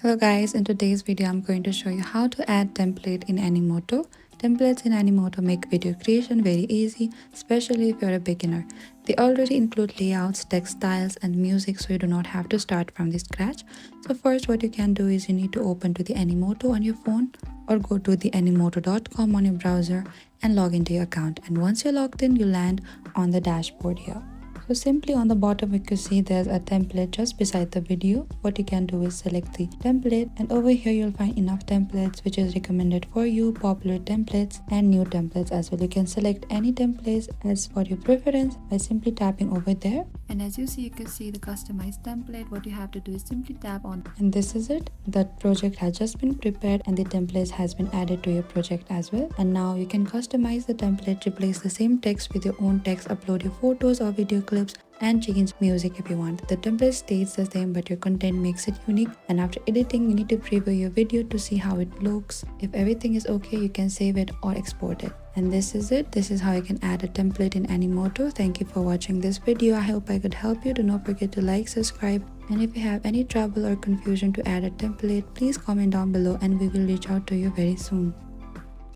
Hello guys, in today's video I'm going to show you how to add template in Animoto. Templates in Animoto make video creation very easy, especially if you're a beginner. They already include layouts, text styles and music, so you do not have to start from the scratch. So first what you can do is you need to open to the Animoto on your phone or go to the animoto.com on your browser and log into your account. And once you're logged in, you land on the dashboard here. So simply on the bottom you can see there's a template just beside the video. What you can do is select the template, and over here you'll find enough templates which is recommended for you, popular templates and new templates as well. You can select any templates as for your preference by simply tapping over there. And as you see, you can see the customized template. What you have to do is simply tap on, and this is it. That project has just been prepared and the template has been added to your project as well. And now you can customize the template, replace the same text with your own text, upload your photos or video clips and change music if you want. The template stays the same but your content makes it unique, and after editing you need to preview your video to see how it looks. If everything is okay, you can save it or export it. And this is it. This is how you can add a template in Animoto. Thank you for watching this video. I hope I could help you. Do not forget to like, subscribe, and if you have any trouble or confusion to add a template, please comment down below and we will reach out to you very soon.